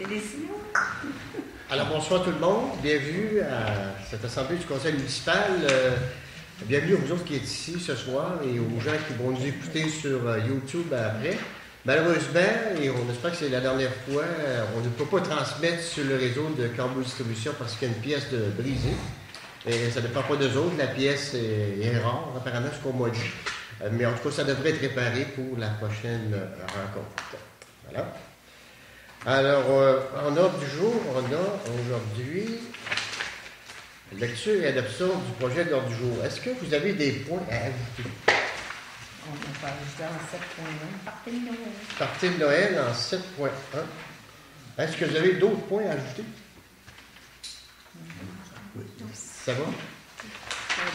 décisions. Alors, bonsoir tout le monde. Bienvenue à cette assemblée du conseil municipal. Bienvenue aux autres qui êtes ici ce soir et aux gens qui vont nous écouter sur YouTube après. Malheureusement, et on espère que c'est la dernière fois, on ne peut pas transmettre sur le réseau de Cambo Distribution parce qu'il y a une pièce de brisée. Et ça ne dépend pas d'eux autres. La pièce est rare, apparemment, jusqu'au mois d'août. Mais en tout cas, ça devrait être réparé pour la prochaine rencontre. Voilà. Alors, en ordre du jour, on a aujourd'hui lecture et adoption du projet de l'ordre du jour. Est-ce que vous avez des points à ajouter? On va ajouter en 7.1, partie de Noël. Partie de Noël en 7.1. Est-ce que vous avez d'autres points à ajouter? Oui. Ça va? On a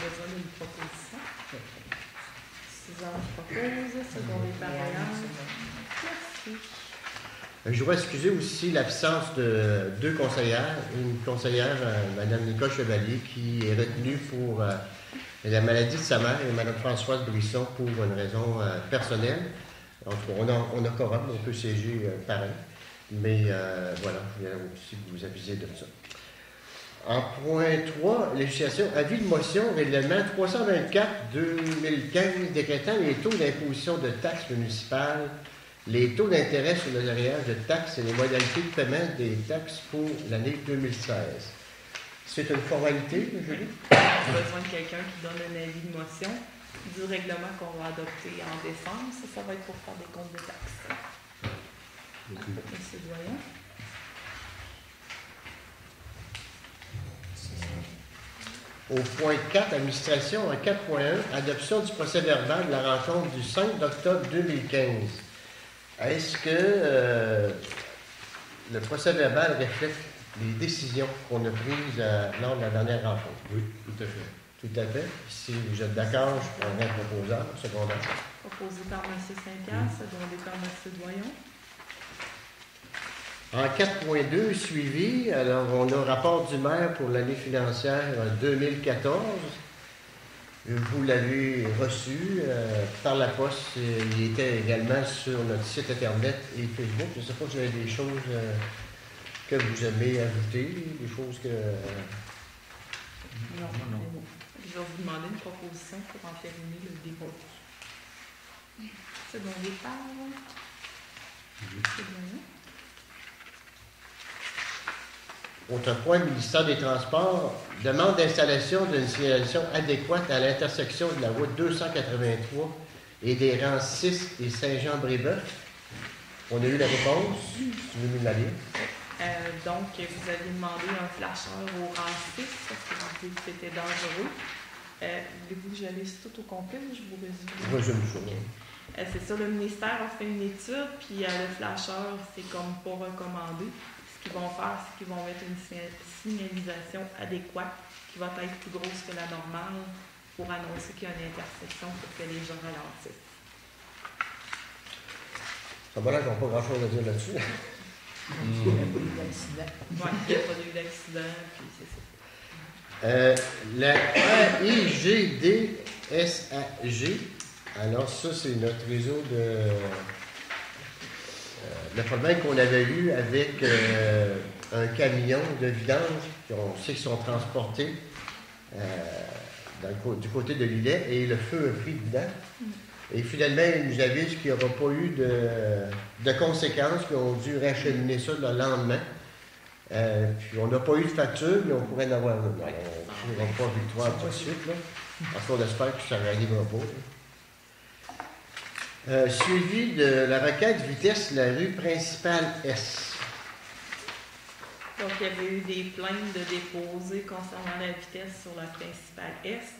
besoin d'une proposition. Suzanne propose, second les parents. Merci. Je voudrais excuser aussi l'absence de deux conseillères. Une conseillère, Mme Nicole Chevalier, qui est retenue pour la maladie de sa mère, et Mme Françoise Brisson pour une raison personnelle. En tout cas, on a quorum, on peut siéger pareil. Mais voilà, je voulais aussi vous aviser de ça. En point 3, législation, avis de motion, règlement 324-2015 décrétant les taux d'imposition de taxes municipales, les taux d'intérêt sur le arrière de taxes et les modalités de paiement des taxes pour l'année 2016. C'est une formalité, Julie? On a besoin de quelqu'un qui donne un avis de motion du règlement qu'on va adopter en décembre. Ça va être pour faire des comptes de taxes. Monsieur Doyon. Au point 4, administration, en 4.1, adoption du procès-verbal de la rencontre du 5 octobre 2015. Est-ce que le procès-verbal reflète les décisions qu'on a prises lors de la dernière rencontre? Oui, tout à fait. Tout à fait. Si vous êtes d'accord, je prendrai un proposant, secondaire. Proposé par M. Saint-Pierre, secondé par M. Doyon. En 4.2, suivi, alors on a un rapport du maire pour l'année financière 2014. Vous l'avez reçu par la poste. Il était également sur notre site Internet et Facebook. Je ne sais pas si vous avez des choses que vous aimez ajouter, des choses que... Non. Je vais vous demander une proposition pour entériner le débat. Secondé par M. Doyon. Autre point, le ministère des Transports demande d'installation d'une signalisation adéquate à l'intersection de la route 283 et des rangs 6 et Saint-Jean-Brébeuf. On a eu la réponse. Tu veux nous la lire? Donc, vous avez demandé un flasheur au rang 6 parce que vous dites que c'était dangereux. Voulez-vous que je lise tout au complet ou je vous résume? Résume ça. C'est ça, le ministère a fait une étude, puis le flasheur, c'est comme pas recommandé. Ce qu'ils vont faire, c'est qu'ils vont mettre une signalisation adéquate qui va être plus grosse que la normale pour annoncer qu'il y a une intersection pour que les gens ralentissent. Ça va l'air qu'on n'a pas grand-chose à dire là-dessus. Il y a pas eu d'accident. Oui, il n'y a pas eu d'accident, puis c'est ça. La AIGDSAG, alors ça, c'est notre réseau de... le problème qu'on avait eu avec un camion de vidange, on sait qu'ils sont transportés du côté de l'îlet, et le feu a pris dedans. Et finalement, ils nous avisent qu'il n'y aura pas eu de conséquences, qu'ils ont dû racheminer ça le lendemain. Puis on n'a pas eu de facture, mais on pourrait en avoir une. On ne pourra pas victoire tout de suite, là. Parce qu'on espère que ça n'arrivera pas. Suivi de la requête vitesse de la rue principale S. Donc, il y avait eu des plaintes de déposer concernant la vitesse sur la principale S.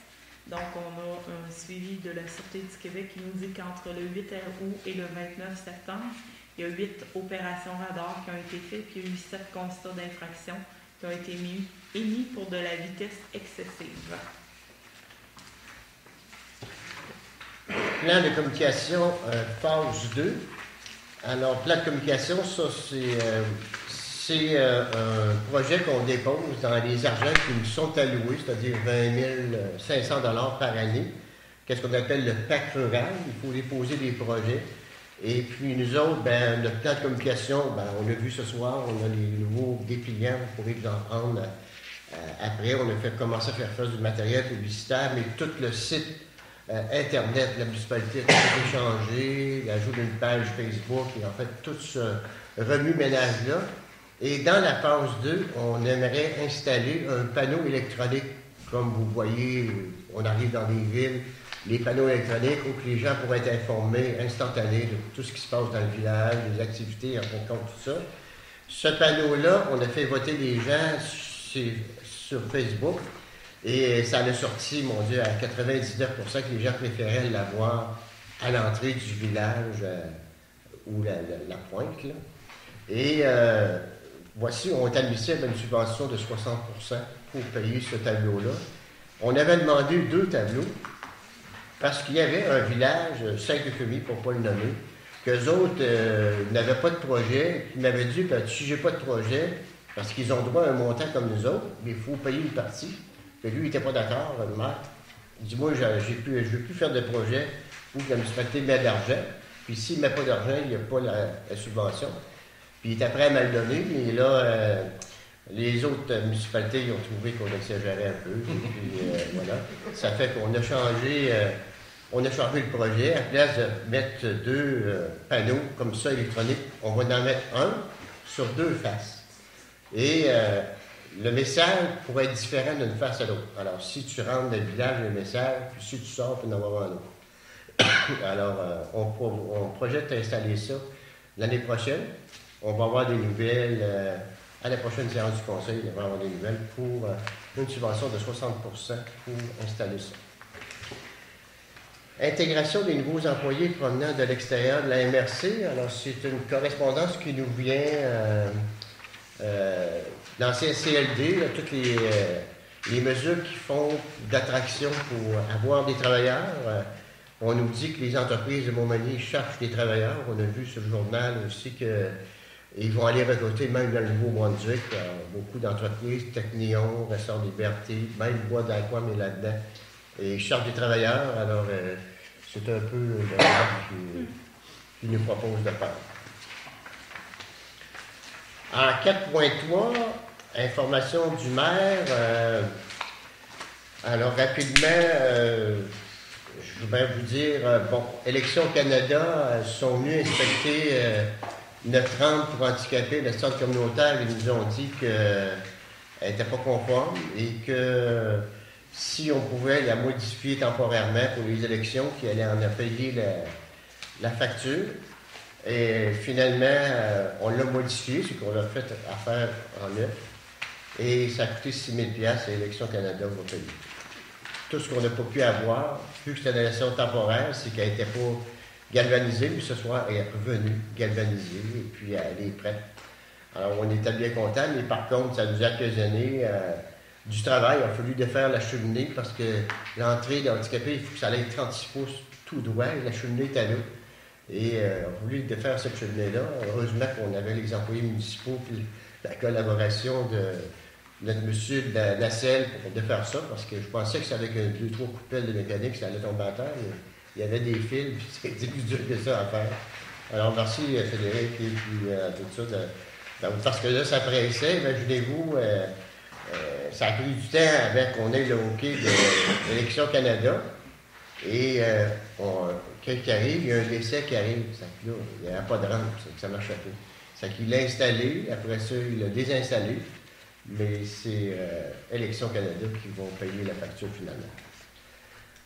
Donc, on a un suivi de la Sûreté du Québec qui nous dit qu'entre le 8 août et le 29 septembre, il y a 8 opérations radars qui ont été faites, puis il y a eu 7 constats d'infraction qui ont été émis pour de la vitesse excessive. Plan de communication phase 2. Alors, plan de communication, ça, c'est un projet qu'on dépose dans les argents qui nous sont alloués, c'est-à-dire 20 500 $ par année. Qu'est-ce qu'on appelle le PAC rural. Il faut déposer des projets. Et puis nous autres, ben, notre plan de communication, ben, on l'a vu ce soir, on a les nouveaux dépliants, vous pourrez vous en prendre après. On a commencé à faire du matériel publicitaire, mais tout le site Internet, la municipalité a tout changé, l'ajout d'une page Facebook, et en fait tout ce remue-ménage-là. Et dans la phase 2, on aimerait installer un panneau électronique. Comme vous voyez, on arrive dans des villes, les panneaux électroniques où les gens pourraient être informés instantanément de tout ce qui se passe dans le village, les activités, en fin de compte, tout ça. Ce panneau-là, on a fait voter les gens sur Facebook et ça a sorti, mon Dieu, à 99% que les gens préféraient l'avoir à l'entrée du village ou la pointe, là. Et voici, on est admissible à une subvention de 60% pour payer ce tableau-là. On avait demandé 2 tableaux parce qu'il y avait un village, Saint-Euphémie, pour ne pas le nommer, qu'eux autres n'avaient pas de projet. Ils m'avaient dit, si j'ai pas de projet, parce qu'ils ont droit à un montant comme nous autres, mais il faut payer une partie. Et lui, il n'était pas d'accord, le maire. Il dit, moi, je ne veux plus faire de projet où la municipalité met de l'argent. Puis s'il ne met pas d'argent, il n'y a pas la subvention. Puis il était prêt à me le donner, mais là, les autres municipalités ils ont trouvé qu'on exagérait un peu. Et puis voilà. Ça fait qu'on a changé le projet. À la place de mettre 2 panneaux comme ça électroniques, on va en mettre un sur 2 faces. Et le message pourrait être différent d'une face à l'autre. Alors, si tu rentres dans le village, le message, puis si tu sors, tu en vas voir un autre. Alors, on projette d'installer ça l'année prochaine. On va avoir des nouvelles, à la prochaine séance du conseil, il va y avoir des nouvelles pour une subvention de 60% pour installer ça. Intégration des nouveaux employés provenant de l'extérieur de la MRC. Alors, c'est une correspondance qui nous vient l'ancien CLD, là, toutes les mesures qui font d'attraction pour avoir des travailleurs. On nous dit que les entreprises de Montmagny cherchent des travailleurs. On a vu sur le journal aussi qu'ils vont aller recruter même dans le Nouveau-Brunswick. Beaucoup d'entreprises, Technion, Ressort Liberté, même Bois d'Aquam est là-dedans. Et ils cherchent des travailleurs. Alors, c'est un peu le travail qu'ils nous proposent de faire. En 4.3, information du maire. Alors, rapidement, je voudrais vous dire, Élections Canada sont venus inspecter notre rampe pour handicapés, le centre communautaire. Ils nous ont dit qu'elle n'était pas conforme et que si on pouvait la modifier temporairement pour les élections, qu'il allait en payer la facture. Et finalement, on l'a modifié, c'est qu'on l'a fait affaire en neuf. Et ça a coûté 6 000 $ et Élections Canada va payer. Tout ce qu'on n'a pas pu avoir, vu que c'était une élection temporaire, c'est qu'elle n'était pas galvanisée, mais ce soir, elle est revenue galvanisée, et puis elle est prête. Alors, on était bien contents, mais par contre, ça nous a occasionné du travail. Il a fallu défaire la cheminée parce que l'entrée d'handicapés, il faut que ça aille 36 pouces tout droit, et la cheminée était là. Et on a voulu défaire cette cheminée-là. Heureusement qu'on avait les employés municipaux puis la collaboration de notre monsieur de la nacelle pour défaire ça, parce que je pensais que c'est avec 2-3 coupelles de mécanique ça allait tomber à terre. Il y avait des fils, puis c'était plus dur que ça à faire. Alors merci Frédéric et puis tout ça. Parce que là, ça pressait, imaginez-vous, ça a pris du temps avant qu'on ait le hockey de l'Élection Canada. Et quand il arrive, il y a un décès qui arrive. Ça, là, il n'y a pas de rampe, ça ne marche pas. C'est qu'il l'a installé, après ça, il l'a désinstallé. Mais c'est Élections Canada qui vont payer la facture finalement.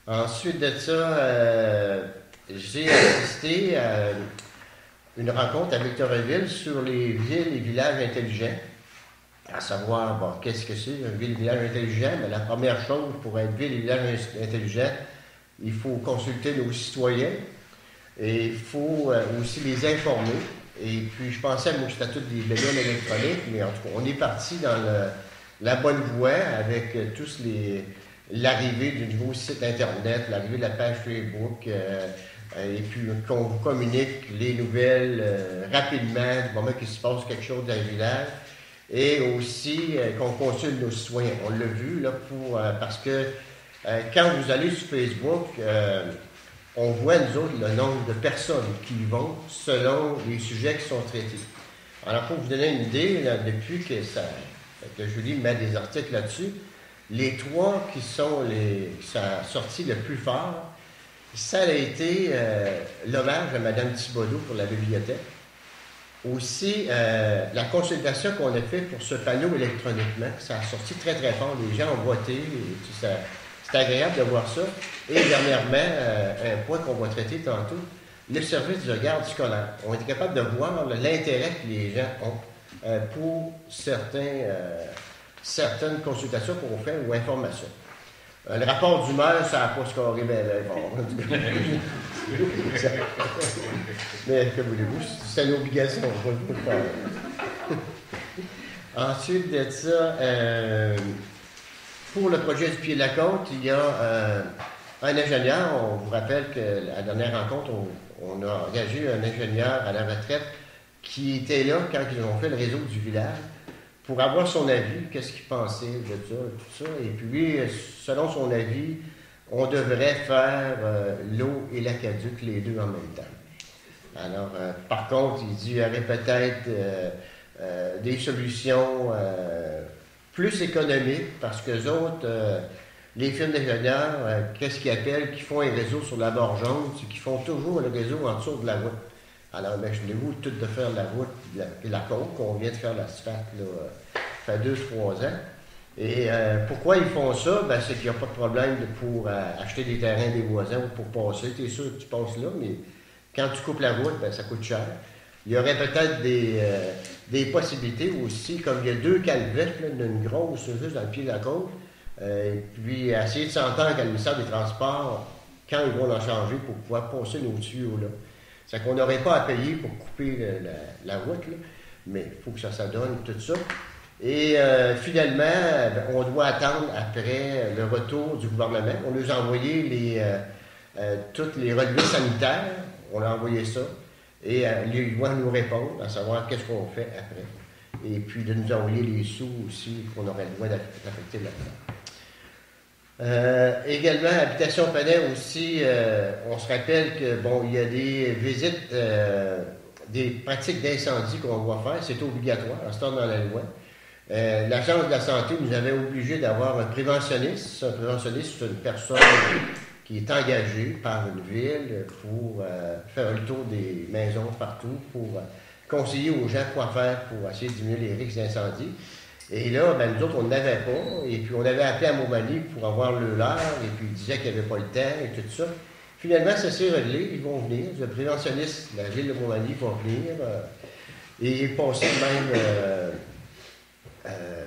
Ensuite de ça, j'ai assisté à une rencontre à Victoriaville sur les villes et villages intelligents. À savoir, qu'est-ce que c'est, un ville et village intelligent? Mais la première chose, pour être ville et village intelligent, il faut consulter nos citoyens et il faut aussi les informer. Et puis, je pensais, moi, que c'était toutes des bénévoles électroniques, mais en tout cas, on est parti dans la bonne voie avec l'arrivée du nouveau site Internet, l'arrivée de la page Facebook, et puis qu'on vous communique les nouvelles rapidement du moment qu'il se passe quelque chose dans le village, et aussi qu'on consulte nos citoyens. On l'a vu, là, parce que quand vous allez sur Facebook, on voit, nous autres, le nombre de personnes qui y vont selon les sujets qui sont traités. Alors, pour vous donner une idée, là, depuis que Julie met des articles là-dessus, les 3 qui sont ça a sorti le plus fort, ça a été l'hommage à Mme Thibodeau pour la bibliothèque. Aussi, la consultation qu'on a faite pour ce panneau électroniquement, ça a sorti très, très fort. Les gens ont voté. C'est agréable de voir ça. Et dernièrement, un point qu'on va traiter tantôt, le service de garde scolaire. On est capable de voir l'intérêt que les gens ont pour certaines consultations qu'on fait ou informations. Le rapport du maire, ça n'a pas scoré bien fort. Mais que voulez-vous, c'est une obligation, on va le faire. Ensuite de ça, pour le projet du pied de la côte, il y a un ingénieur. On vous rappelle qu'à la dernière rencontre, on a engagé un ingénieur à la retraite qui était là quand ils ont fait le réseau du village pour avoir son avis, qu'est-ce qu'il pensait de ça, tout ça. Et puis, selon son avis, on devrait faire l'eau et l'aqueduc, les deux en même temps. Alors, par contre, il dit qu'il y aurait peut-être des solutions plus économiques, parce que les autres, les firmes d'ingénieurs, qu'est-ce qu'ils appellent, qui font un réseau sur la bord jaune, c'est qu'ils font toujours le réseau en dessous de la route. Alors, imaginez-vous tout de faire la route et la côte, qu'on vient de faire l'asphalte, là, ça fait 2-3 ans. Et pourquoi ils font ça? Ben, c'est qu'il n'y a pas de problème pour acheter des terrains des voisins ou pour passer. Tu es sûr que tu passes là, mais quand tu coupes la route, ben, ça coûte cher. Il y aurait peut-être des possibilités aussi, comme il y a 2 calvettes, là, une grosse juste dans le pied de la côte, et puis essayer de s'entendre avec le ministère des Transports quand ils vont en changer pour pouvoir passer nos tuyaux là. C'est qu'on n'aurait pas à payer pour couper la route, là, mais il faut que ça donne tout ça. Et finalement, on doit attendre après le retour du gouvernement. On nous a envoyé tous les relevés sanitaires, on a envoyé ça, et ils doivent nous répondre, à savoir qu'est-ce qu'on fait après. Et puis de nous envoyer les sous aussi qu'on aurait le droit d'affecter là-dedans. Également, Habitation Panay aussi, on se rappelle que bon, il y a des visites, des pratiques d'incendie qu'on doit faire, c'est obligatoire, à ce temps dans la loi. L'Agence de la santé nous avait obligé d'avoir un préventionniste. Un préventionniste, c'est une personne qui est engagée par une ville pour faire le tour des maisons partout, pour conseiller aux gens quoi faire pour essayer de diminuer les risques d'incendie. Et là, ben, nous autres, on n'avait pas. Et puis, on avait appelé à Montmagny pour avoir le leur. Et puis, ils disaient qu'il n'y avait pas le temps et tout ça. Finalement, ça s'est réglé. Ils vont venir. Le préventionniste de la ville de Montmagny va venir. Et il est passé même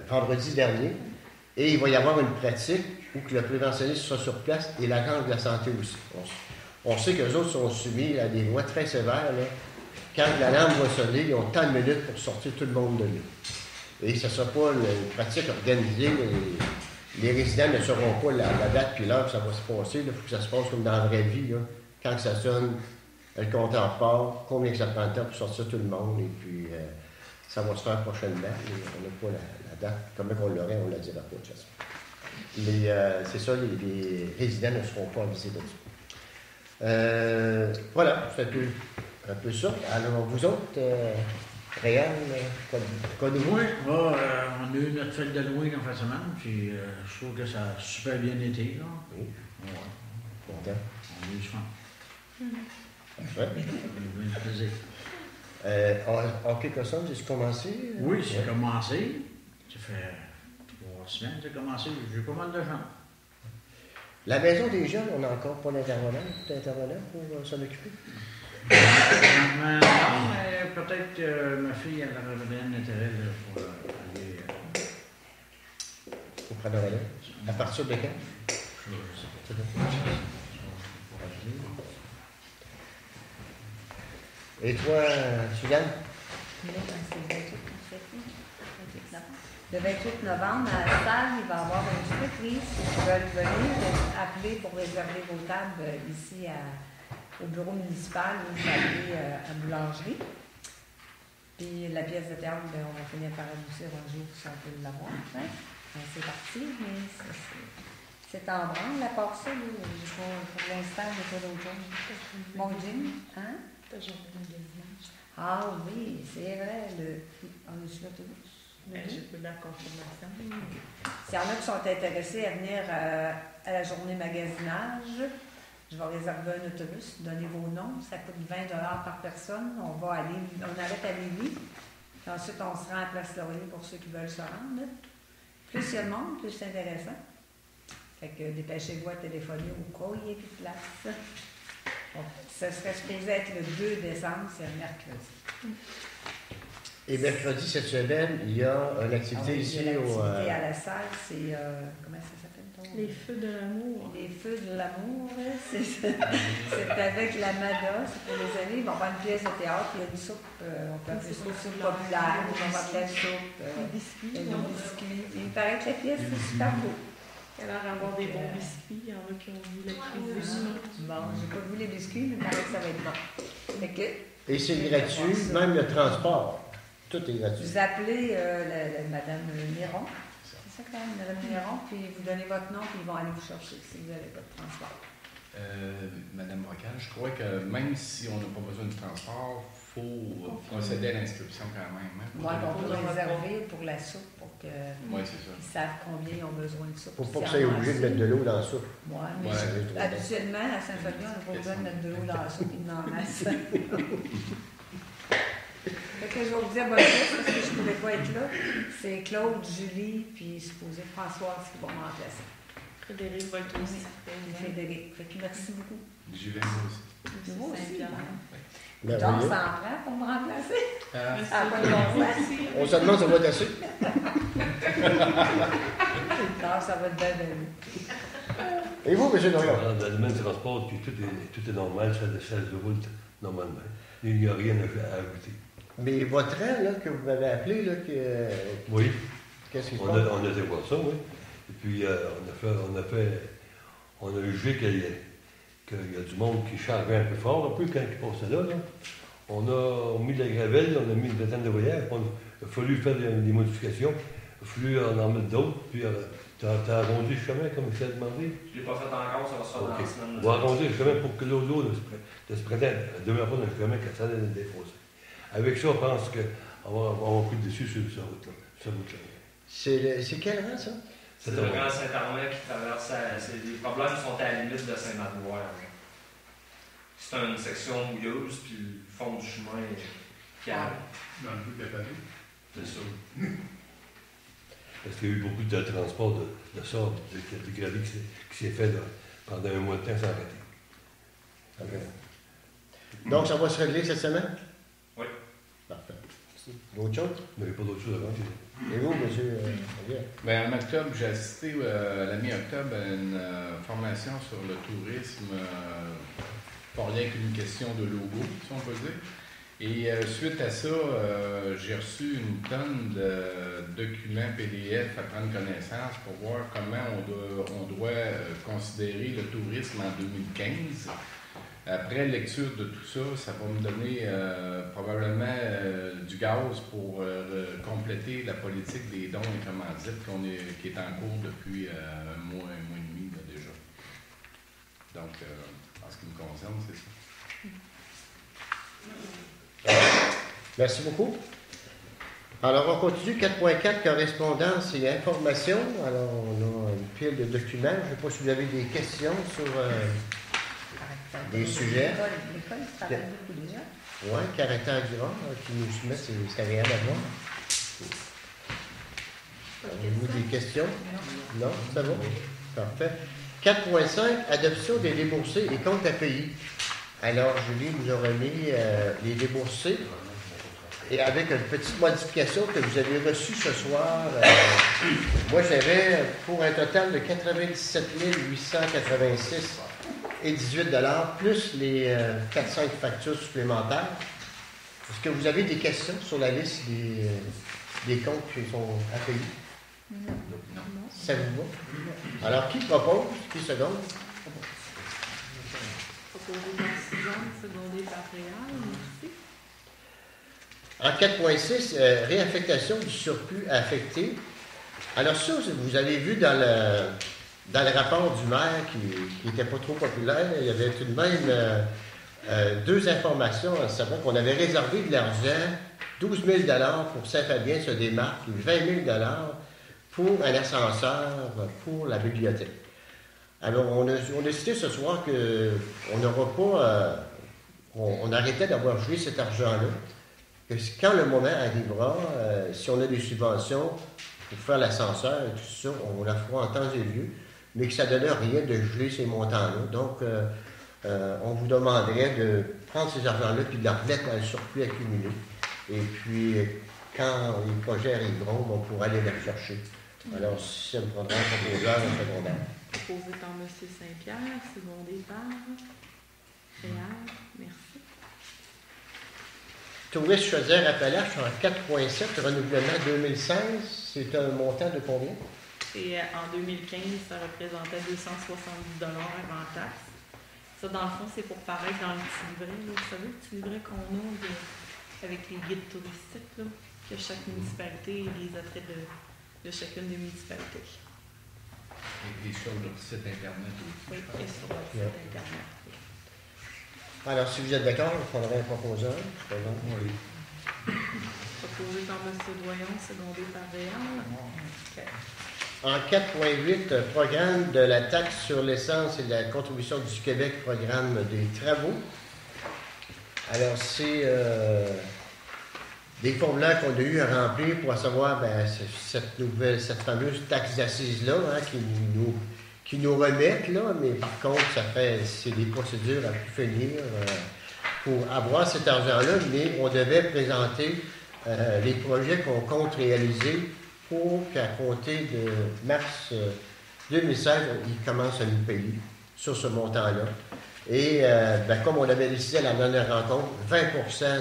vendredi dernier. Et il va y avoir une pratique où que le préventionniste soit sur place et l'agence de la santé aussi. On sait qu'eux autres sont soumis à des lois très sévères. Là. Quand l'alarme va sonner, ils ont tant de minutes pour sortir tout le monde de là. Et ce ne sera pas une pratique organisée. Les résidents ne sauront pas la date puis l'heure que ça va se passer. Il faut que ça se passe comme dans la vraie vie. Là. Quand ça sonne, le compteur part, combien ça prend de temps pour sortir tout le monde. Et puis, ça va se faire prochainement. Mais on n'a pas la date. Comme on l'aurait, on ne la dira pas de toute façon. Mais c'est ça, les résidents ne seront pas avisés là-dessus. Voilà, c'est un peu ça. Alors, vous autres... Réal, quoi de vous? Oui, on a eu notre fête d'Halloween en fin de semaine, puis je trouve que ça a super bien été. Là. Oui. Ouais. Content. On a eu du fun. Parfait. On a eu du plaisir. En quelque sorte, j'ai commencé? Oui, c'est commencé. Ça fait 3 semaines que j'ai commencé. J'ai eu pas mal de gens. La maison des jeunes, on n'a encore pas d'intervenant pour s'en occuper? Non, mais peut-être que ma fille, elle aurait bien l'intérêt pour aller. Pour prendre la relève. À partir de quand? Je sais pas. Et toi, Suzanne? Le 28 novembre, à la salle, il va y avoir une surprise. Si vous veulent venir, appeler pour réserver vos tables ici au bureau municipal ou vous allez à boulangerie. Puis la pièce de théâtre, ben, on va finir par adoucir un jour si on peut l'avoir. Hein? C'est parti, mais C'est en branle, à part ça, là, pour l'instant, j'ai pas d'autre chose. Mon gym, hein? Ta journée de magasinage. Ah oui, c'est vrai, on est sur l'autobus. J'ai pas la confirmation. S'il y en a qui sont intéressés à venir à la journée magasinage, je vais réserver un autobus, donnez vos noms, ça coûte 20 $ par personne. On arrête à Lévis, puis ensuite on se rend à Place Laurier pour ceux qui veulent se rendre. Plus il y a de monde, plus c'est intéressant. Fait que dépêchez-vous à téléphoner au cas où il n'y a plus de place. Bon, ça serait supposé être le 2 décembre, c'est un mercredi. Et mercredi, cette semaine, il y a une activité ici au... L'activité à la salle, c'est... comment ça s'appelle? Les feux de l'amour. Les feux de l'amour, c'est avec l'Amada, c'est pour les amis. Ils vont faire une pièce de théâtre, il y a une soupe, on peut appeler ça une soupe populaire, on va faire de la soupe, des biscuits. Il paraît que la pièce, c'est super beau. Il a l'air d'avoir des bons biscuits, il y en a qui ont vu la cuisine. Bon, j'ai pas vu les biscuits, mais il paraît que ça va être bon. Fait que, Et c'est gratuit, même le transport. Tout est gratuit. vous appelez Madame Néron, c'est ça quand même, Madame Néron, puis vous donnez votre nom, puis ils vont aller vous chercher si vous n'avez pas de transport. Madame Rocal, je crois que même si on n'a pas besoin de transport, il faut procéder à l'inscription quand même. Hein, Moi, on peut réserver pour la soupe, pour qu'ils c'est ça. savent combien ils ont besoin de soupe. Faut pas que ça ait obligé de mettre de l'eau dans la soupe. Oui, mais Ouais. habituellement, à Saint-Fabien, on n'a pas besoin de mettre de l'eau dans la soupe, il en masse. Fait que je vais vous dire bonne fête parce que je ne pouvais pas être là. C'est Claude, Julie, puis supposé Françoise qui vont me remplacer. Frédéric va être aussi. Et Frédéric. Fait que merci beaucoup. J'y vais moi aussi. Moi aussi. Donc, Merveilleux. ça en prend pour me remplacer. Ah, Ah, pas de bon sens. On se demande si ça va être assez. Non, ça va être bien, bien. Et vous, M. Normand? Dans le domaine du transport, puis tout est normal, ça se roule normalement. Il n'y a rien à ajouter. Mais votre rang, là, que vous m'avez appelé, là, Oui, qu'est-ce qu'il se on passe? a été voir ça, oui. Et puis, on a jugé qu'il y a du monde qui chargeait un peu fort, un peu, quand ils passaient là. On a mis de la gravelle, on a mis une vingtaine de voyages, il a fallu faire des modifications, il a fallu en mettre d'autres, puis t'as arrondi le chemin, comme je t'ai demandé. Je ne l'ai pas fait encore, ça va se faire dans la semaine. On va arrondir le chemin pour que l'eau de ce printemps ne demeure pas dans le chemin quand ça allait le déposer. Avec ça, on pense qu'on va avoir un coup de dessus sur cette route-là. C'est quel rang, ça? C'est le grand Saint-Armand qui traverse. Les problèmes sont à la limite de Saint-Magloire. C'est une section mouilleuse, puis le fond du chemin est calme. dans le bout de Paris. C'est ça. Parce qu'il y a eu beaucoup de transport de sable, de gravier qui s'est fait là, pendant un mois de temps sans arrêter. Okay. Donc, ça va se régler cette semaine? Oui. Parfait. D'autres choses? Il n'y avait pas d'autre chose avant. Et vous, M. Javier? Ben, en octobre, j'ai assisté à la mi-octobre à une formation sur le tourisme, pas rien qu'une question de logo, si on peut dire. Et suite à ça, j'ai reçu une tonne de documents PDF à prendre connaissance pour voir comment on doit considérer le tourisme en 2015. Après lecture de tout ça, ça va me donner probablement du gaz pour compléter la politique des dons et commandites qui est en cours depuis un mois et demi là, déjà. Donc, en ce qui me concerne, c'est ça. Merci beaucoup. Alors, on continue. 4.4, correspondance et information. Alors, on a une pile de documents. Je ne sais pas si vous avez des questions sur des sujets. L'école travaille beaucoup déjà. Oui, caractère du rang qui nous soumet, c'est agréable à voir. Avez-vous des questions? Non, ça va? Parfait. 4.5, adoption des déboursés et comptes à payer. Alors, Julie vous aura mis les déboursés et avec une petite modification que vous avez reçue ce soir. Moi, j'avais pour un total de 97 886 et 18 $ plus les 4-5 factures supplémentaires. Est-ce que vous avez des questions sur la liste des comptes qui sont à payer? Non. Ça vous va? Alors, qui propose? Qui seconde? Proposé par Suzanne, secondé par Réal, En merci. 4.6, réaffectation du surplus affecté. Alors ça, vous avez vu dans dans le rapport du maire, qui n'était pas trop populaire, il y avait tout de même deux informations, à savoir qu'on avait réservé de l'argent, 12 000 pour Saint-Fabien se démarque, et 20 000 pour un ascenseur pour la bibliothèque. Alors, on a décidé ce soir qu'on n'aura pas... on arrêtait d'avoir joué cet argent-là. Que quand le moment arrivera, si on a des subventions pour faire l'ascenseur et tout ça, on la fera en temps et lieu, mais que ça ne donne rien de geler ces montants-là. Donc, on vous demanderait de prendre ces argents-là et de les remettre dans le surplus accumulé. Et puis, quand les projets arriveront, on pourra aller les rechercher. Alors, si ça me prendra un proposeur, un secondaire. Proposé par M. Saint-Pierre, secondé par Réal. Merci. Tourisme Chaudière-Appalaches en 4,7, renouvellement 2016, c'est un montant de combien? Et en 2015, ça représentait 270 avant taxe. Ça, dans le fond, c'est pour paraître dans le petit livret. Là. Vous savez, le petit livret qu'on a avec les guides touristiques, là, que chaque municipalité et les attraits de chacune des municipalités. Et sur leur site Internet aussi. Oui, et sur leur site Internet. Alors, si vous êtes d'accord, on prendrait un proposeur. Oui. Proposé par M. Doyon, secondé par Réal. Okay. En 4,8, programme de la taxe sur l'essence et de la contribution du Québec, programme des travaux. Alors, c'est des formulaires qu'on a eu à remplir pour savoir cette fameuse taxe d'assises-là qui nous remettent, là, mais par contre, c'est des procédures à plus finir pour avoir cet argent-là, mais on devait présenter les projets qu'on compte réaliser pour qu'à compter de mars 2016, ils commencent à nous payer sur ce montant-là. Et comme on avait décidé à la dernière rencontre, 20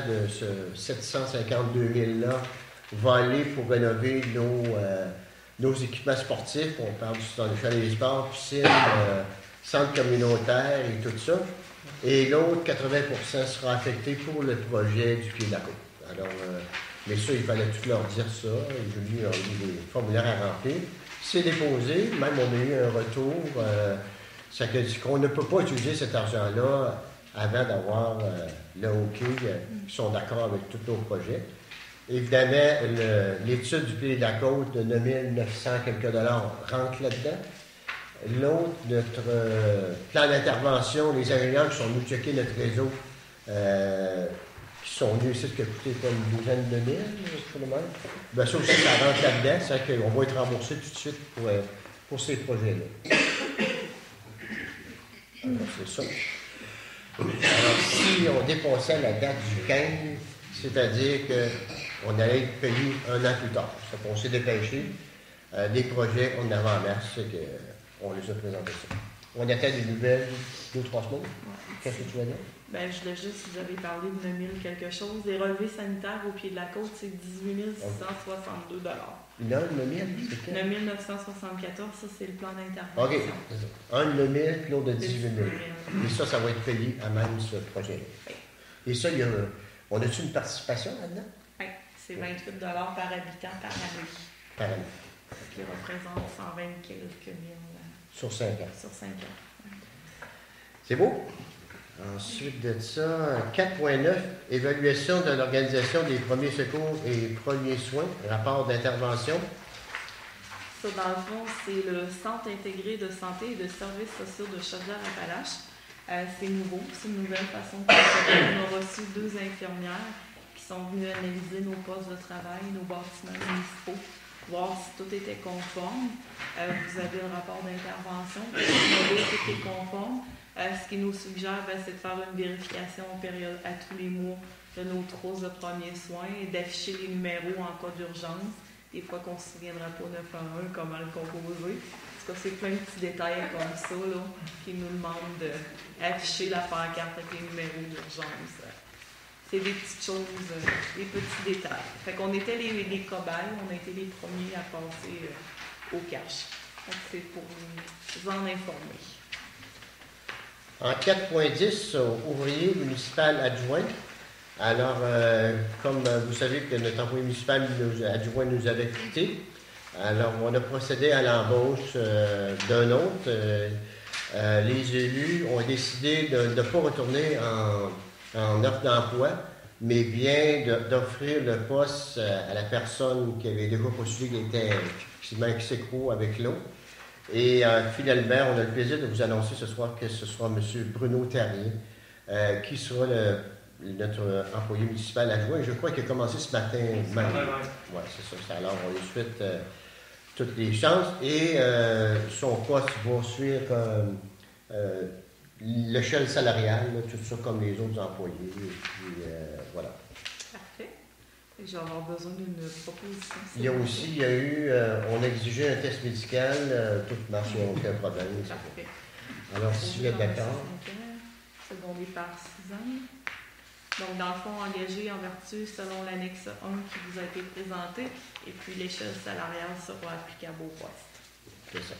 de ce 752 000-là va aller pour rénover nos équipements sportifs. On parle dans les chalets des sports, piscine, centre communautaire et tout ça. Et l'autre, 80 sera affecté pour le projet du Pied de la Côte. Alors, mais ça, il fallait tout leur dire ça. J'ai eu des formulaires à remplir. C'est déposé. Même on a eu un retour. Ça veut dire qu'on ne peut pas utiliser cet argent-là avant d'avoir le OK, qui sont d'accord avec tous nos projets. Évidemment, l'étude du Pied de la Côte de 9 900 quelques dollars rentre là-dedans. L'autre, notre plan d'intervention, les ingénieurs qui sont venus checker notre réseau, qui sont venus ici, qui a coûté comme une douzaine de mille, pour le même. Bien, ça aussi, ça rentre là-dedans. C'est qu'on va être remboursé tout de suite pour ces projets-là. Alors, c'est ça. Alors, si on dépassait la date du 15, c'est-à-dire qu'on allait être payé un an plus tard. C'est qu'on s'est dépêché. Des projets, on avait en mars, c'est qu'on les a présentés ça. On attend des nouvelles 2 ou 3 semaines. Qu'est-ce que tu vas dire? Ben, je voulais juste, vous avez parlé de 9 000 quelque chose. Les relevés sanitaires au Pied de la Côte, c'est 18 662 Non, 9 000, c'est quel? 9 974, ça, c'est le plan d'intervention. OK. Un de 9 000, puis l'autre de 18 000. Et ça va être payé à même ce projet-là. Oui. Et ça, on a-tu une participation là-dedans? Oui, c'est 28 $ par habitant par année. Par année. Qui représente 120 quelques mille. Sur 5 ans. Sur 5 ans. Ouais. C'est beau? Ensuite de ça, 4.9, évaluation de l'organisation des premiers secours et premiers soins, rapport d'intervention. Ça, dans le fond, c'est le Centre intégré de santé et de services sociaux de Chaudière-Appalaches. C'est nouveau, c'est une nouvelle façon de procéder. On a reçu 2 infirmières qui sont venues analyser nos postes de travail, nos bâtiments municipaux, voir si tout était conforme. Vous avez le rapport d'intervention, tout est conforme. Ce qu'ils nous suggèrent, c'est de faire une vérification à tous les mois de nos trousses de premiers soins et d'afficher les numéros en cas d'urgence. Des fois qu'on ne se souviendra pas 911, comment le composer. En tout cas, c'est plein de petits détails comme ça là, qui nous demandent d'afficher la pancarte avec les numéros d'urgence. C'est des petites choses, des petits détails. Fait qu'on était les cobayes, on a été les premiers à passer au cash. Donc, c'est pour vous en informer. En 4.10, ouvrier municipal adjoint. Alors, comme vous savez que notre employé municipal adjoint nous avait quittés, Alors, on a procédé à l'embauche d'un autre. Les élus ont décidé de ne pas retourner en offre d'emploi, mais bien d'offrir le poste à la personne qui avait déjà postulé, qui était effectivement ex aequo avec l'autre. Et finalement, on a le plaisir de vous annoncer ce soir que ce sera M. Bruno Terrier, qui sera notre employé municipal adjoint. Je crois qu'il a commencé ce matin même. Oui, c'est ça. Alors, on lui souhaite toutes les chances. Et son poste va suivre l'échelle salariale, là, tout ça comme les autres employés. Et puis, voilà. Parfait. Je vais avoir besoin d'une proposition. Il y a eu, on a exigé un test médical, tout marche, il n'y a aucun problème. Parfait. Alors, si vous êtes d'accord. Secondé par Suzanne. Donc, dans le fond, engagé en vertu selon l'annexe 1 qui vous a été présentée, et puis l'échelle salariale sera applicable au poste. C'est ça.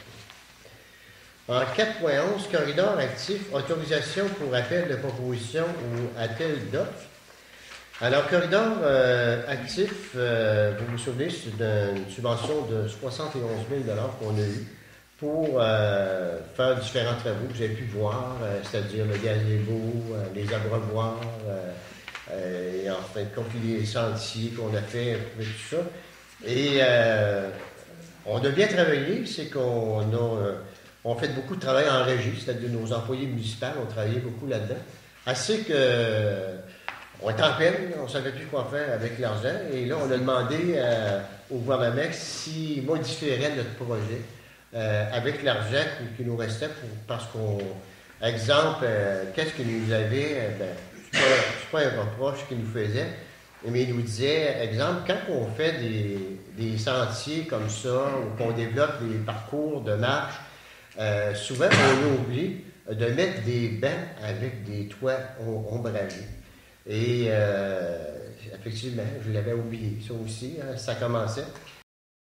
En 4.11, corridor actif, autorisation pour appel de proposition ou appel d'offres. Alors, corridor actif, vous vous souvenez, c'est une subvention de 71 000 qu'on a eu pour faire différents travaux que vous avez pu voir, c'est-à-dire le gazebo, les abreuvoirs, et en fin de compte, les sentiers qu'on a fait, tout ça. Et on a bien travaillé, c'est qu'on a on fait beaucoup de travail en régie, c'est-à-dire nos employés municipaux ont travaillé beaucoup là-dedans. Assez que on était en peine, on ne savait plus quoi faire avec l'argent, et là, on a demandé au gouvernement s'il modifierait notre projet avec l'argent qui nous restait, parce qu'on, exemple, qu'est-ce qu'il nous avait, c'est pas un reproche qu'il nous faisait, mais il nous disait, exemple, quand on fait des sentiers comme ça, ou qu'on développe des parcours de marche, souvent on oublie de mettre des bancs avec des toits ombragés. Et effectivement, je l'avais oublié, ça aussi, hein, ça commençait.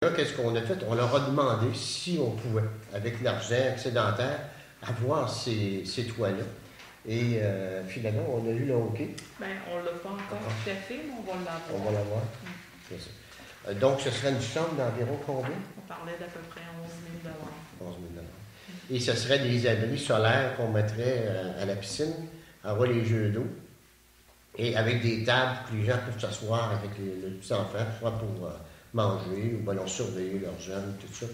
Là, qu'est-ce qu'on a fait? On leur a demandé si on pouvait, avec l'argent excédentaire, avoir ces toits-là. Et finalement, on a eu le OK. Bien, on ne l'a pas encore tout à fait, mais on va l'avoir. On va l'avoir. C'est ça. Donc, ce serait une chambre d'environ combien? On parlait d'à peu près 11 000 11 000 Et ce serait des abris solaires qu'on mettrait à la piscine, en bas les jeux d'eau, et avec des tables que les gens peuvent s'asseoir avec les petits enfants, soit pour manger ou bien surveiller leurs jeunes, tout ça.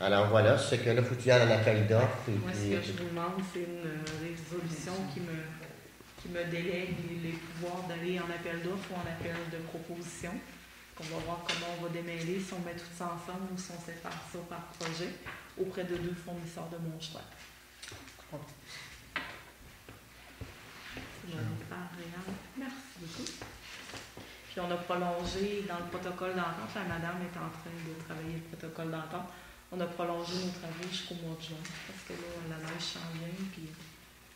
Alors voilà, c'est que là, il faut qu'il y ait un appel d'offres. Moi, ce que je vous demande, c'est une résolution qui me délègue les pouvoirs d'aller en appel d'offres ou en appel de proposition. On va voir comment on va démêler, si on met tout ça ensemble ou si on sépare ça par projet auprès de 2 fournisseurs de mon choix. Merci beaucoup. Puis on a prolongé dans le protocole d'entente, la madame est en train de travailler le protocole d'entente, on a prolongé nos travaux jusqu'au mois de juin, parce que là, la neige s'en vient, puis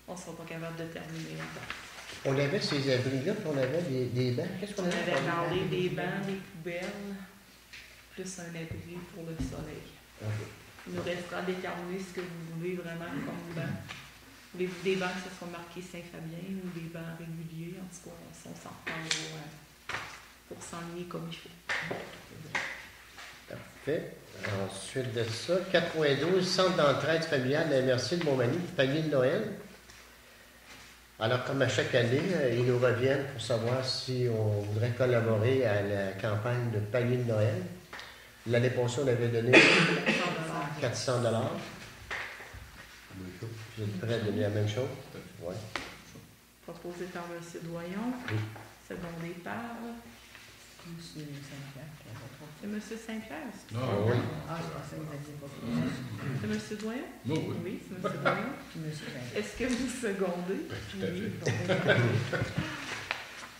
on ne sera pas capable de terminer là-dedans. On avait ces abris-là, puis on avait des bancs. Qu'est-ce qu'on On avait? avait parlé des bancs, des poubelles, plus un abri pour le soleil. Okay. Il nous restera à déterminer ce que vous voulez vraiment comme banc. Voulez-vous des bancs que ce soit marqué Saint-Fabien ou des bancs réguliers? En tout cas, on s'en reparlera pour s'enligner comme il faut. Parfait. Ensuite de ça, 4.12, Centre d'entraide familiale de la MRC de Montmagny, panier de Noël. Alors, comme à chaque année, ils nous reviennent pour savoir si on voudrait collaborer à la campagne de panier de Noël. L'année passée, on avait donné 400 $. Vous êtes prêts à donner la même chose? Oui. Proposé par M. Doyon, Oui. secondé par Monsieur Saint-Pierre qui avait trop. c'est M. Saint-Pierre. Ah oui. Ah, je pensais que vous aviez pas fait. C'est M. Doyon? Oui, oui. Oui, c'est M. Doyon. Monsieur Saint-Pierre. Est-ce que vous secondez? Tout à fait.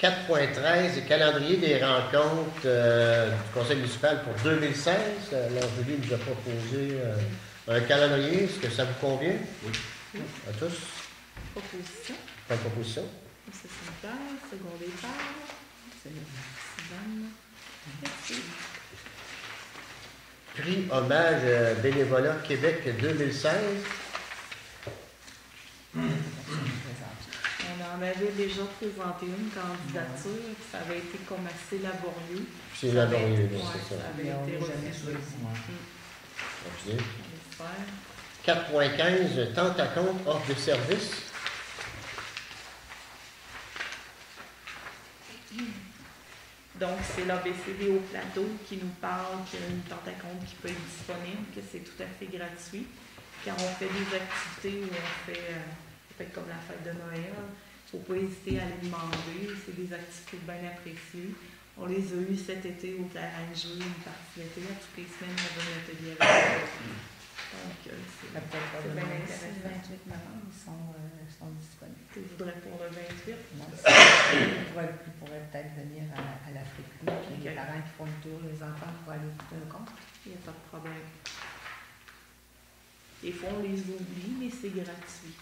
4.13, calendrier des rencontres du conseil municipal pour 2016. L'Angélie nous a proposé un calendrier. Est-ce que ça vous convient? Oui. À tous? Proposition. Pas de proposition? M. Saint-Pierre, secondé par Suzanne. Merci. Prix hommage bénévolat Québec 2016. On en J'en avais déjà présenté une candidature, puis ça avait été comme assez laborieux. C'est laborieux, Ouais, c'est ça. ça avait Mais on été l'a jamais refusé. choisi. Continuez. On espère. 4.15, tente à compte, offre de service. Donc, c'est l'ABCD au plateau qui nous parle qu'il y a une tente à compte qui peut être disponible, que c'est tout à fait gratuit. Quand on fait des activités où on fait, comme la fête de Noël, il ne faut pas hésiter à les demander. C'est des activités bien appréciées. On les a eues cet été au terrain de jeu, une partie d'été. À toutes les semaines, il y avait un atelier avec eux. Donc, c'est Peut-être pas c'est demain, bien c'est le intéressant. 28 novembre, ils sont disponibles. Tu voudrais pour le 28? Non, ils pourraient peut-être venir à l'Afrique. Puis les Ok. parents qui font le tour, les enfants pour aller écouter un conte. Il n'y a pas de problème. Des fois, on les oublie, mais c'est gratuit.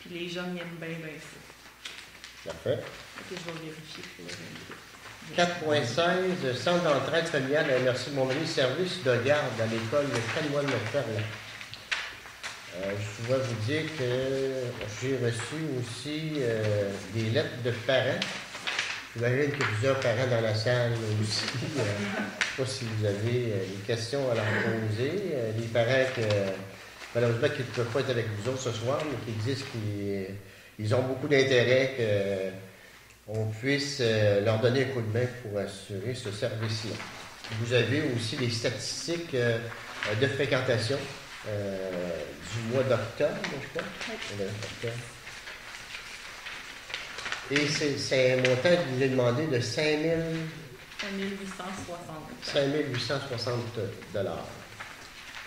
Puis les jeunes aiment bien ça. Parfait. Ok, je vais vérifier pour le 28. 4.16, centre d'entraide familiale à Merci de Montmagny, service de garde à l'école Chanoine Ferland. Je dois vous dire que j'ai reçu aussi des lettres de parents. J'imagine qu'il y a plusieurs parents dans la salle aussi. Je ne sais pas si vous avez des questions à leur poser. Les parents que, malheureusement, qui ne peuvent pas être avec vous autres ce soir, mais qui disent qu'ils ont beaucoup d'intérêt qu'on puisse leur donner un coup de main pour assurer ce service-là. Vous avez aussi les statistiques de fréquentation du mois d'octobre, je crois. Et c'est un montant que vous avez demandé de 5 860 $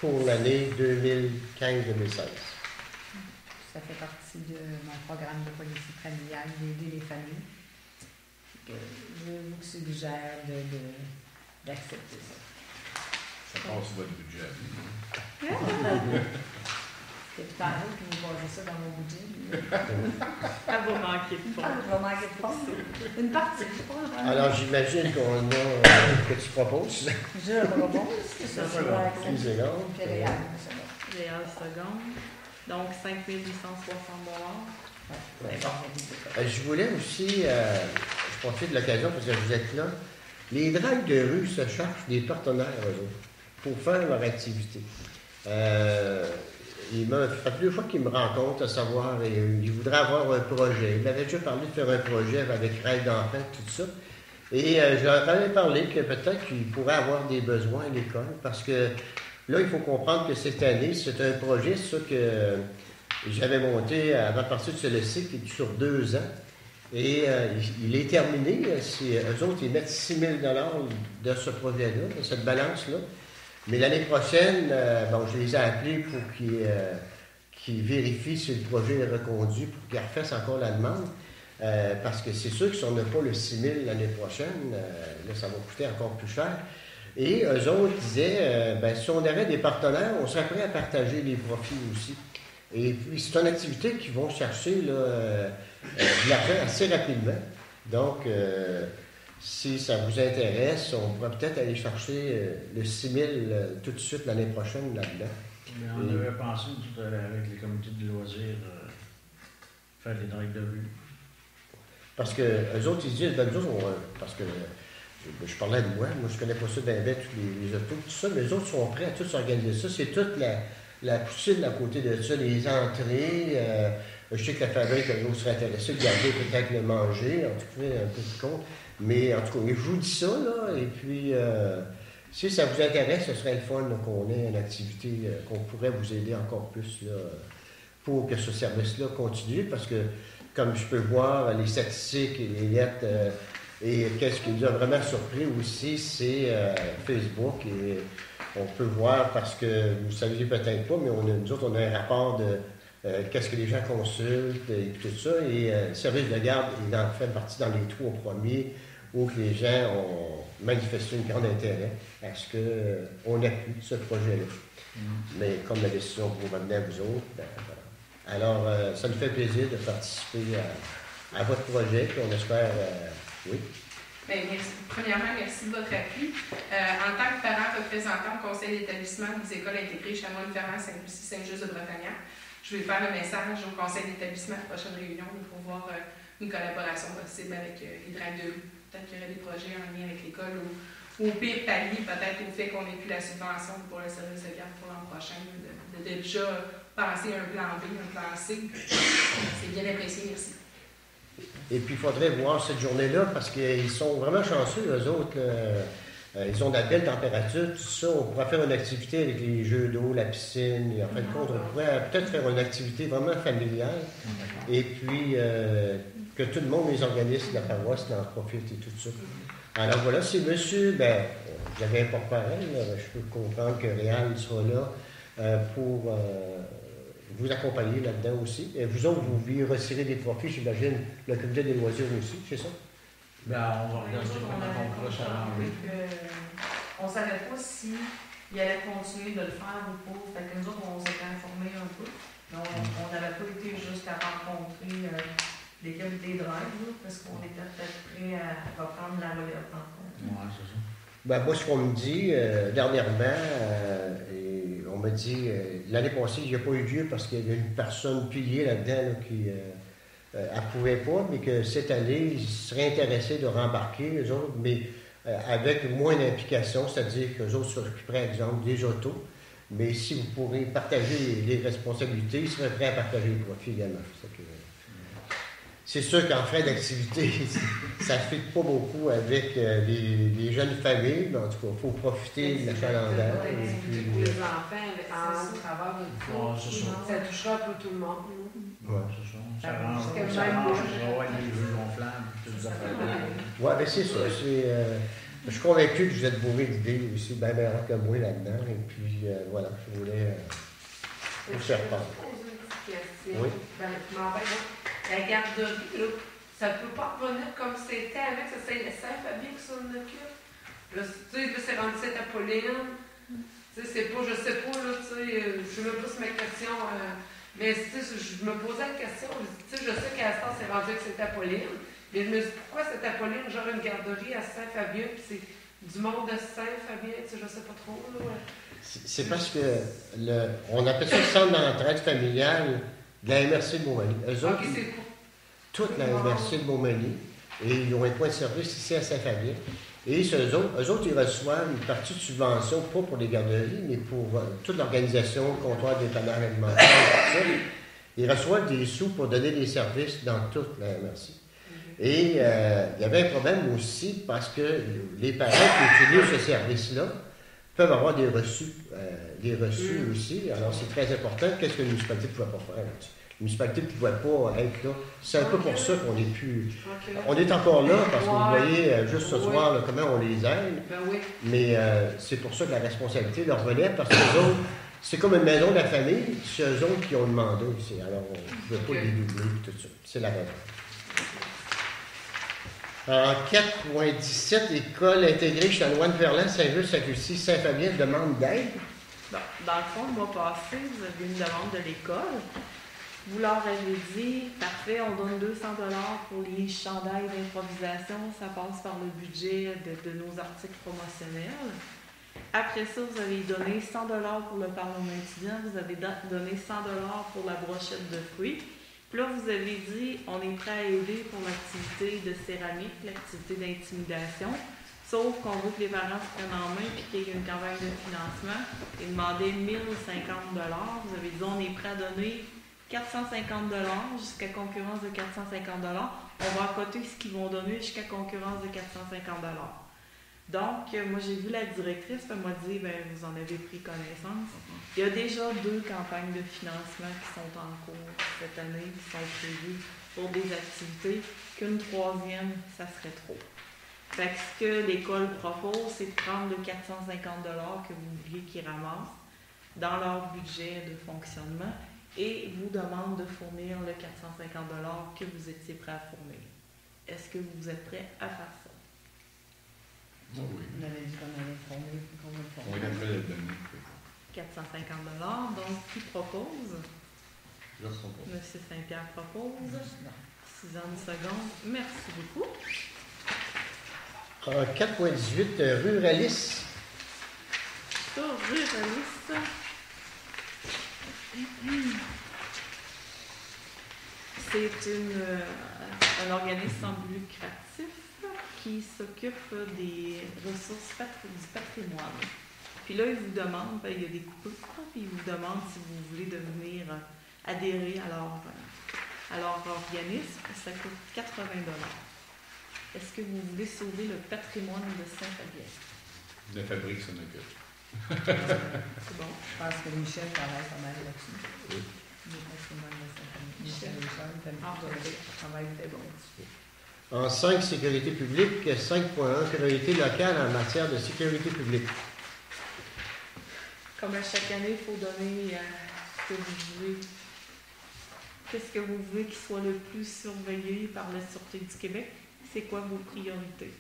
pour l'année 2015-2016. Ça fait partie de mon programme de politique familiale d'aider les familles. Je vous suggère d'accepter ça. Ça passe votre budget. C'est tout en haut qui vous basez ça dans mon budget. Elle va manquer de fonds. Je vais manquer de fonds. Une partie, je crois. Alors, j'imagine qu'on a que tu proposes. Je propose que ce soit Une accepté. seconde. Puis réel, ça va. Réal seconde. Donc, 5 860 $. Je voulais aussi, je profite de l'occasion parce que vous êtes là, les dragues de rue se cherchent des partenaires, eux autres, pour faire leur activité. Il m'a fait plusieurs fois qu'ils me rencontrent à savoir, il voudrait avoir un projet. Il m'avait déjà parlé de faire un projet avec Rêve d'enfants, tout ça. Et je leur avais parlé que peut-être qu'il pourrait avoir des besoins à l'école, parce que là, il faut comprendre que cette année, c'est un projet, ça que j'avais monté avant de partir de ce cycle, qui est sur 2 ans. Et il est terminé. Eux autres, ils mettent 6 000 $ de ce projet-là, de cette balance-là. Mais l'année prochaine, je les ai appelés pour qu'ils vérifient si le projet est reconduit, pour qu'ils refassent encore la demande. Parce que c'est sûr que si on n'a pas le 6 000 l'année prochaine, là, ça va coûter encore plus cher. Et eux autres disaient, si on avait des partenaires, on serait prêt à partager les profits aussi. Et puis, c'est une activité qu'ils vont chercher de l'argent assez rapidement. Donc, si ça vous intéresse, on pourrait peut-être aller chercher le 6 000 tout de suite l'année prochaine là-dedans. Mais on avait pensé, tout avec les comités de loisirs, faire des dragues de rue. Parce que eux autres, ils disent, nous autres, parce que je parlais de moi je connais pas ça bien, tous les autos, tout ça, mais eux autres sont prêts à tout s'organiser ça. C'est toute la poutine à côté de ça, les entrées. Je sais que la fabrique, eux autres seraient intéressés de garder, peut-être le manger, en tout cas, un peu de compte. Mais en tout cas, je vous dis ça, là, et puis, si ça vous intéresse, ce serait le fun là, qu'on ait une activité, qu'on pourrait vous aider encore plus là, pour que ce service-là continue, parce que, comme je peux voir les statistiques et les lettres, et qu'est-ce qui nous a vraiment surpris aussi, c'est Facebook, et on peut voir, parce que vous ne saviez peut-être pas, mais nous autres, on a un rapport de qu'est-ce que les gens consultent, et tout ça, et le service de garde est fait partie dans les 3 premiers, où que les gens ont manifesté un grand intérêt à ce qu'on appuie ce projet-là. Mais comme la décision vous revenait à vous autres, alors ça nous fait plaisir de participer à votre projet, puis on espère, oui. Bien, premièrement, merci de votre appui. En tant que parent représentant au conseil d'établissement des écoles intégrées Chanoine-Ferland, Saint-Lucie, Saint-Just de Bretagne, je vais faire le message au conseil d'établissement à la prochaine réunion pour voir une collaboration possible avec l'Hydrac de Loup. Peut-être qu'il y aurait des projets en lien avec l'école ou au pire pallier peut-être au fait qu'on n'ait plus la subvention pour le service de garde pour l'an prochain, de déjà penser à un plan B, un plan C. C'est bien apprécié, merci. Et puis, il faudrait voir cette journée-là parce qu'ils sont vraiment chanceux, eux autres. Ils ont de la belle température, tout ça. On pourrait faire une activité avec les jeux d'eau, la piscine. Et en fin de compte, on pourrait peut-être faire une activité vraiment familiale. Et puis, que tout le monde, les organismes de la paroisse, en profitent et tout ça. Alors voilà, c'est monsieur, j'avais un porte-parole, je peux comprendre que Réal soit là pour vous accompagner là-dedans aussi. Et vous autres, vous voulez retirer des profits, j'imagine, le comité des loisirs aussi, c'est ça? On va regarder comment on pourra s'arranger. On ne savait pas s'il allait continuer de le faire ou pas. Fait que nous autres, on s'était informés un peu. Donc, on n'avait pas été jusqu'à rencontrer l'équipe des drives, parce qu'on était peut-être prêt à reprendre la relève. Oui, c'est ça. Moi, ce qu'on me dit dernièrement, on m'a dit, l'année passée, il n'y a pas eu lieu parce qu'il y avait une personne pilier là-dedans là, qui n'approuvait pas, mais que cette année, ils seraient intéressés de rembarquer, eux autres, mais avec moins d'implication, c'est-à-dire qu'eux autres s'occuperaient, par exemple, des autos, mais si vous pourrez partager les responsabilités, ils seraient prêts à partager les profits également. C'est sûr qu'en fin d'activité, ça ne fit pas beaucoup avec les jeunes familles, mais en tout cas, il faut profiter de la chalandère. Pour les enfants, en travers de ça touchera un peu tout le monde. Oui, c'est ça. Ça arrangera les jeux gonflables, toutes les affaires. Oui, mais c'est ça. Je suis convaincu que vous êtes bourré d'idées aussi, bien meilleures que moi là-dedans. Et puis, voilà, je voulais vous faire part. Oui. La garderie, là, ça ne peut pas revenir comme c'était avec, ça c'est Saint-Fabien qui s'en occupe. Là, tu sais, c'est rendu Saint-Apolline. Tu sais, c'est pas, je sais pas, là, tu sais, je sais même pas si ma question, mais tu sais, je me posais la question, tu sais, je sais qu'à l'instant, c'est rendu avec Saint-Apolline, mais je me dis, pourquoi Saint-Apolline, genre une garderie à Saint-Fabien, puis c'est du monde de Saint-Fabien, tu sais, je sais pas trop, là. C'est parce que, on appelle ça le centre d'entraide familiale de la MRC de Montmagny. Eux autres, toute la MRC de Montmagny, et ils ont un point de service ici à Saint-Fabien. Et eux autres, ils reçoivent une partie de subvention, pas pour les garderies, mais pour toute l'organisation, le comptoir des dépannage alimentaire, tout ça. Ils reçoivent des sous pour donner des services dans toute la MRC. Et il y avait un problème aussi parce que les parents qui utilisent ce service-là peuvent avoir des reçus aussi. Alors, c'est très important. Qu'est-ce que la municipalité ne pouvait pas faire là-dessus? La municipalité ne pouvait pas être là. C'est un peu pour ça qu'on est plus... On est encore là parce que vous voyez, juste ce soir, là, comment on les aide. Mais c'est pour ça que la responsabilité leur revenait parce que les autres, c'est comme une maison de la famille. C'est eux autres qui ont demandé ici. Alors, on ne pouvait pas les doubler et tout ça. C'est la raison. En 4.17, École intégrée Chanoine-Verlan, Saint-Just-Sacristie, Saint-Fabien demande d'aide. Bon, dans le fond, le mois passé, vous avez une demande de l'école. Vous leur avez dit, parfait, on donne 200 $ pour les chandails d'improvisation. Ça passe par le budget de nos articles promotionnels. Après ça, vous avez donné 100 $ pour le Parlement étudiant. Vous avez donné 100 $ pour la brochette de fruits. Puis là, vous avez dit, on est prêt à aider pour l'activité de céramique, l'activité d'intimidation, sauf qu'on veut que les parents se prennent en main et qu'il y ait une campagne de financement et demander 1 050 $. Vous avez dit, on est prêt à donner 450 $ jusqu'à concurrence de 450 $. On va accoter ce qu'ils vont donner jusqu'à concurrence de 450 $. Donc, moi, j'ai vu la directrice, elle m'a dit, vous en avez pris connaissance. Il y a déjà 2 campagnes de financement qui sont en cours cette année, qui sont prévues pour des activités, qu'une 3e, ça serait trop. Fait que ce que l'école propose, c'est de prendre le 450 $ que vous vouliez qu'ils ramassent dans leur budget de fonctionnement et vous demande de fournir le 450 $ que vous étiez prêt à fournir. Est-ce que vous êtes prêt à faire ça? Oui. On avait dit qu'on allait fournir. On est en train de le donner. 450 $. Donc, qui propose? Je propose. Monsieur Saint-Pierre propose. Suzanne seconde. Merci beaucoup. En 4.18, ruraliste. Ça, ruraliste. C'est un organisme sans but lucratif qui s'occupe des ressources du patrimoine. Puis là, il vous demande, il y a des coupures, puis il vous demande si vous voulez devenir adhérer à leur organisme. Ça coûte 80 $. Est-ce que vous voulez sauver le patrimoine de Saint-Fabien? La fabrique s'en occupe. C'est bon. Je pense que Michel travaille pas mal là-dessus. Oui. Le patrimoine de Saint-Fabien. Michel travaille très bon dessus. En 5, sécurité publique, 5.1, priorité locale en matière de sécurité publique. Comme à chaque année, il faut donner ce que vous voulez. Qu'est-ce que vous voulez qui soit le plus surveillé par la Sûreté du Québec? C'est quoi vos priorités?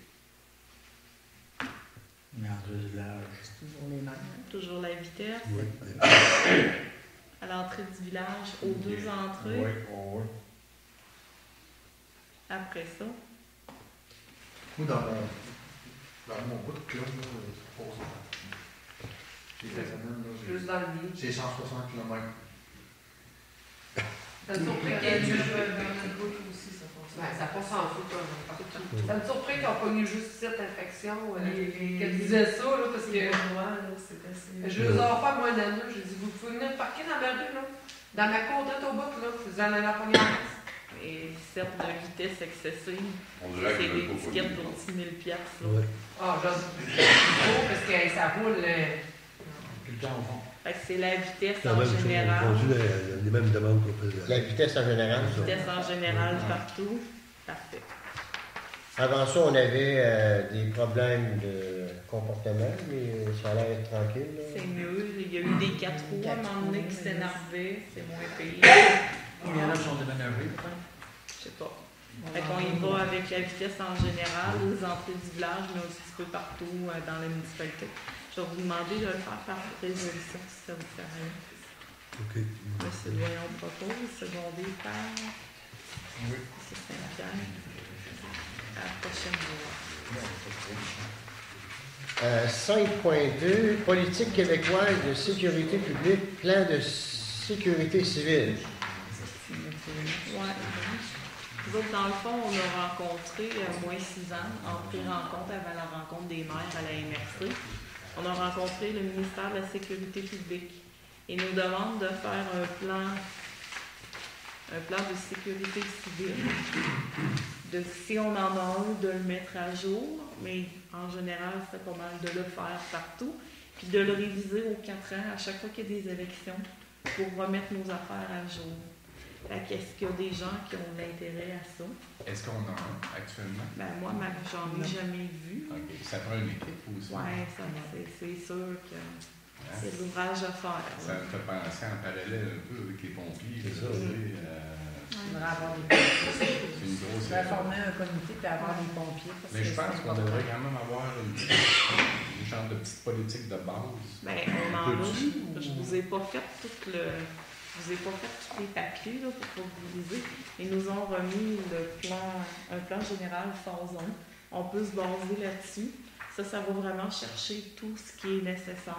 L'entrée du village. C'est toujours les mêmes. Toujours la vitesse. Oui. À l'entrée du village, aux deux entrées. Oui, oui. Après ça. Moi, dans mon bout de club, c'est pas ça. J'ai fait semaine, Juste dans le lit. c'est 160 km. Ça me surprit Dans qu'il y ait le bout aussi, ça fonctionne. Ben, ça passe en fou, ça me surprit qu'ils n'ont pas eu juste cette infection. Les- Qu'elle disait ça, là, parce que c'est assez... je les ai offert moi un anneau. J'ai dit, vous pouvez venir parquer dans ma rue, là. Dans ma cour, au bout, là. Vous allez la première. Et certes, de vitesse excessive. On dirait C'est que des tickets pour 6 000 $. Ouais. Ah, j'ose. Parce que ça roule. Tout le temps au fond. Fait que c'est la vitesse C'est la en même chose. général. On continue les mêmes demandes qu'on faisait. La vitesse en général. La vitesse en général partout. Parfait. Avant ça, on avait des problèmes de comportement, mais ça a l'air d'être tranquille. Là. C'est mieux. Il y a eu des 4 roues à un moment donné qui s'énervaient. C'est moins pire. Il y en a qui sont déménagés, peut-être. Je sais pas. Fait qu'on y va avec la vitesse en général, les entrées du village, mais aussi un petit peu partout dans la municipalité. Je vais vous demander de le faire par résolution si ça vous fait rien. OK. Monsieur Doyon propose, secondé par Oui. M. Saint-Pierre. À la prochaine fois. 5.2, politique québécoise de sécurité publique, plan de sécurité civile. Ouais. Nous autres, dans le fond, on a rencontré, moins 6 ans, en pré-rencontre avant la rencontre des maires à la MRC. On a rencontré le ministère de la Sécurité publique. Il nous demande de faire un plan de sécurité civile. Si on en a un, de le mettre à jour, mais en général, c'est pas mal de le faire partout, puis de le réviser aux 4 ans, à chaque fois qu'il y a des élections, pour remettre nos affaires à jour. Fait qu'est-ce qu'il y a des gens qui ont de l'intérêt à ça? Est-ce qu'on en a actuellement? Ben moi, j'en ai jamais vu. OK. Ça prend une équipe aussi. Oui, c'est sûr que c'est de l'ouvrage à faire. Ça me fait penser en parallèle un peu avec les pompiers. C'est ça, On devrait avoir des pompiers. C'est une grosse On devrait former un comité et avoir des pompiers. Mais je pense qu'on devrait quand même avoir une genre de petite politique de base. Ben, on en a. Je vous ai pas fait tout le... Je vous ai pas fait tous les papiers là, pour que vous lisez. Ils nous ont remis un plan général phase 1. On peut se baser là-dessus. Ça va vraiment chercher tout ce qui est nécessaire.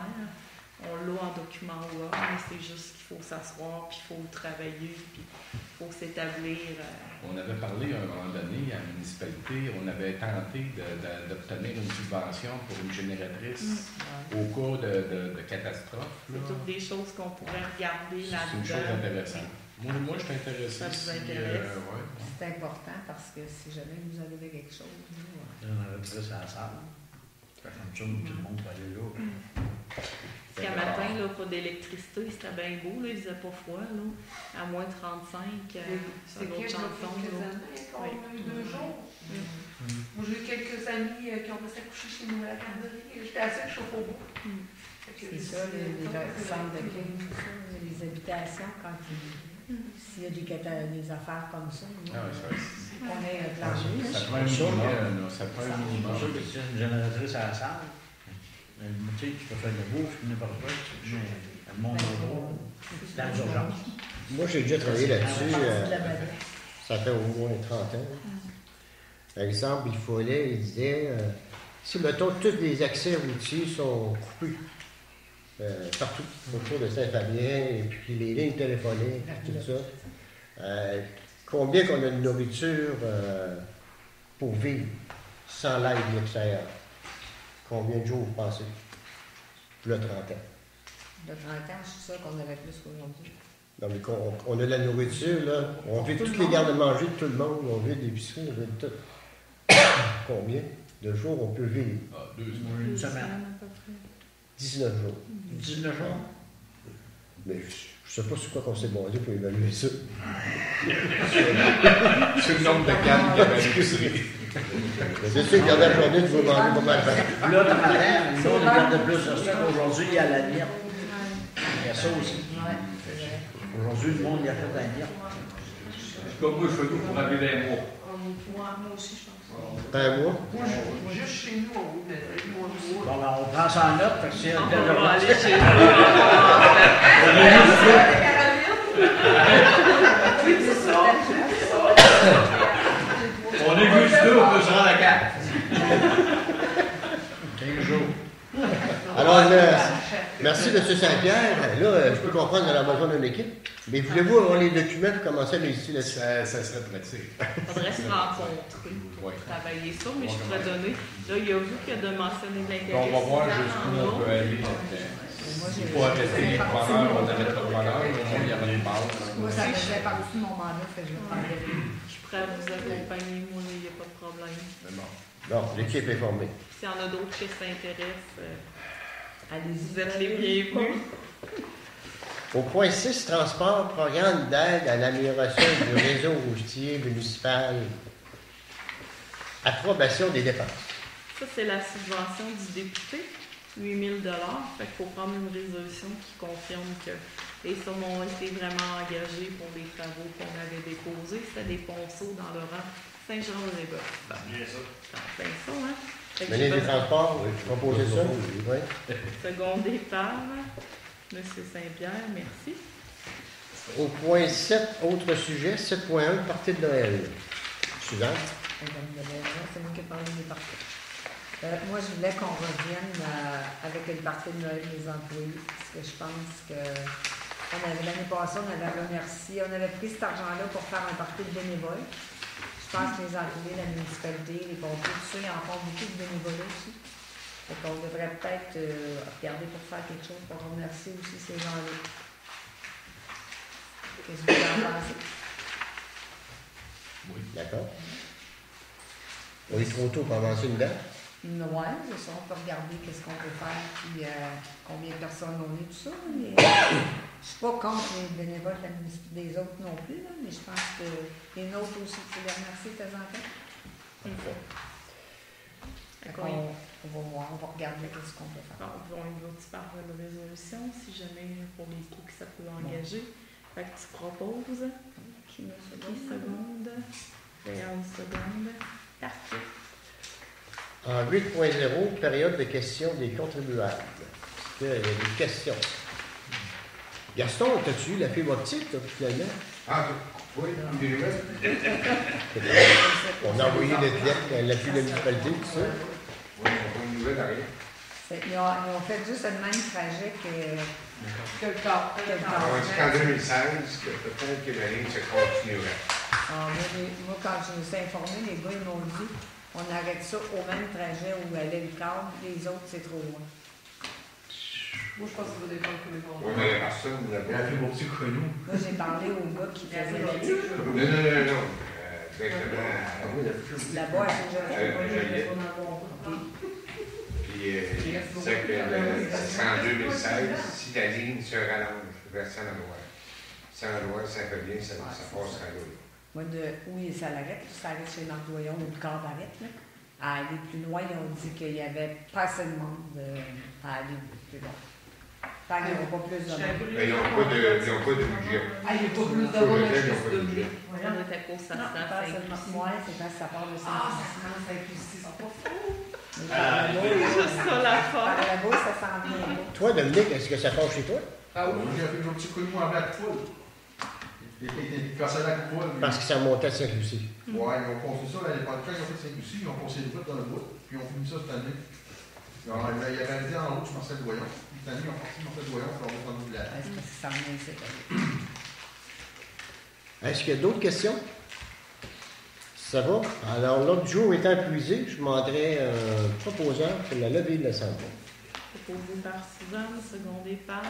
On l'a en document Word, mais c'est juste qu'il faut s'asseoir, puis il faut travailler, puis il faut s'établir. On avait parlé à un moment donné à la municipalité, on avait tenté d'obtenir une subvention pour une génératrice au cas de catastrophe. C'est toutes des choses qu'on pourrait regarder là-dedans. C'est une chose intéressante. Moi, je suis intéressé. Ça vous intéresse? C'est important parce que si jamais vous arrivez quelque chose, nous, On aurait pris ça à la salle. Comme ça, tout le monde va aller là. Parce qu'à matin, là, pas d'électricité, c'était bien beau, là, il faisait pas froid, là. À moins 35, c'est une autre chanson. On a eu 2 jours. Moi, j'ai eu quelques amis qui ont resté coucher chez nous à la garderie. J'étais assez chaud au bout. c'est ça, les centres de crise, les habitations, quand s'il y a des affaires comme ça, on est un plan juste. Ça prend un minimum. Ça prend un minimum. C'est sûr que si une génératrice à la salle, tu sais, tu peux faire de la bouffe, n'importe quoi, tu mets le monde au gros, c'est dans l'urgence. Moi, j'ai déjà travaillé là-dessus. Ça fait au moins 30 ans. Par exemple, il disait, si, mettons, tous les accès routiers sont coupés partout autour de Saint-Fabien, et puis les lignes téléphoniques, tout ça, Combien qu'on a de nourriture pour vivre sans l'aide de l'extérieur? Combien de jours vous pensez? Le 30 ans. Le 30 ans, je suis sûre qu'on avait plus qu'aujourd'hui. Non, mais on a de la nourriture, là. On vide toutes les gardes-manger de tout le monde. On vide l'épicerie, on vide tout. Combien de jours on peut vivre? Ah, 2 semaines. Une semaine. 19 jours. 19 jours. Mais je ne sais pas sur quoi qu'on s'est basé pour évaluer ça. C'est le nombre de cannes qu'il y avait à l'épicerie. C'est sûr qu'à la journée, tu vas manger pas mal. Là, dans ma mère, nous, on garde de plus de stock. Aujourd'hui, il y a la miette. Il y a ça aussi. Aujourd'hui, le monde, il y a fait la miette. Comme moi, je fais tout pour arriver à moi. Moi aussi, je pense. Un mois? Moi, juste chez nous, on mettrait moi. Bon, ben, on prend ça en note, parce que c'est un On va aller chez On est vu du deux, on peut se rendre à 4. 15 jours. Alors, merci, M. Saint-Pierre. Là, je peux comprendre qu'on a besoin d'une équipe. Mais voulez-vous avoir les documents pour commencer à visiter là-dessus? Ça serait pratique. Il faudrait se rencontrer, Oui. travailler ça, mais je pourrais donner. Là, il y a vous qui a de mentionner l'intérêt. On va voir jusqu'où on peut aller. Il faut arrêter les preneurs, on arrête le preneur, au moins il y aura une base. Moi, ça faisait partie de mon mandat, fait que je vais prendre les Je suis prête à vous accompagner, moi, il n'y a pas de problème. C'est bon. Bon, l'équipe est formée. S'il y en a d'autres qui s'intéressent, allez-y. vous êtes les bienvenus. Au point 6, transport, programme d'aide à l'amélioration du réseau routier municipal. Approbation des dépenses. Ça, c'est la subvention du député, 8 000 $. Fait qu'il faut prendre une résolution qui confirme que les sommes ont été vraiment engagées pour les travaux qu'on avait déposés. C'était des ponceaux dans le rang Saint-Jean-de-Lébeuf. Bien ça. C'est en plein ça, hein? Fait que Ministre j'ai des Transports, oui, proposez ça. Oui. secondé par M. Saint-Pierre, merci. Au point 7, autre sujet, 7.1, partie de Noël. Suivant. C'est moi qui ai parlé des parties. Moi, je voulais qu'on revienne avec une partie de Noël des employés, parce que je pense que l'année passée, on avait remercié, on avait pris cet argent-là pour faire un parti de bénévoles. Je pense que les employés de la municipalité, les pompiers, tout ça, ils en font beaucoup de bénévoles aussi. Donc, on devrait peut-être regarder pour faire quelque chose pour remercier aussi ces gens-là. Qu'est-ce que vous en pensez? Oui. D'accord. On est trop tôt pour avancer une date? Ouais, c'est ça, on peut regarder qu'est-ce qu'on peut faire, puis combien de personnes on est, tout ça. Mais, je suis pas contre les bénévoles des autres non plus, là, mais je pense que les nôtres aussi, il faut les remercier de temps en temps. On va voir, on va regarder qu'est-ce qu'on peut faire. Bon, on y va par la résolution, si jamais pour les coûts que ça peut engager. Fait que tu proposes. Qui me seconde? Et en seconde. Parfait. En 8.0, période de questions des contribuables. Est-ce qu'il y a des questions? Gaston, as-tu eu la fibre optique, là, finalement? Ah, oui, des nouvelles. On a envoyé notre lettre à l'appui de la municipalité, tout ça. Oui, on n'a pas une nouvelle à rien. Ils ont fait juste le même trajet que le corps. On a dit qu'en 2016, que peut-être que la ligne se continuerait. Moi, quand je me suis informée, les gars, ils m'ont dit on arrête ça au même trajet où allait le corps, les autres, c'est trop loin. Moi, je pense que ça va dépendre de tous Oui, mais la personne là-bas. La fibre optique chez nous. Moi, j'ai parlé aux gars qui faisaient la Non. Directement. là-bas, c'est Puis, il disait que en 2016, si la ligne se rallonge vers Saint-Lanoir, Saint-Lanoir, Saint-Fabien, ça passera là. Moi, oui, ça l'arrête. Ça arrête chez Marc Doyon, où le corps arrête. Là. À aller plus loin, ils ont dit qu'il n'y avait pas assez de monde à aller plus loin. Tant qu'ils n'ont pas plus de monde. Ils n'ont pas de budget. Ah, il n'y a pas plus de monde, il y a juste de blé. On était pour ça, Moi, c'est parce que ça part de Ah, Saint-Christine. ça c'est pas faux. C'est juste ça la Par force. là-bas, ça s'en vient pas. Toi, Dominique, est-ce que ça passe chez toi? Ah oui, j'ai fait un petit coup de mou en bas de poule. Il cassait la coupole. Parce que ça montait à Saint-Lucie. Ouais, ils ont construit ça l'année passée. Quand ils ont fait Saint-Lucie, ils ont construit une route dans le bois, puis ils ont fini ça cette année. Alors, il y avait un en route, je pensais, le Doyon. Puis cette année, ils ont parti le Doyon pour leur route dans le village. Est-ce que ça s'en vient cette année? Est-ce qu'il y a d'autres questions? Ça va? Alors, l'ordre du jour étant épuisé, je demanderais un proposeur pour la levée de l'Assemblée. Proposé par Suzanne, secondé par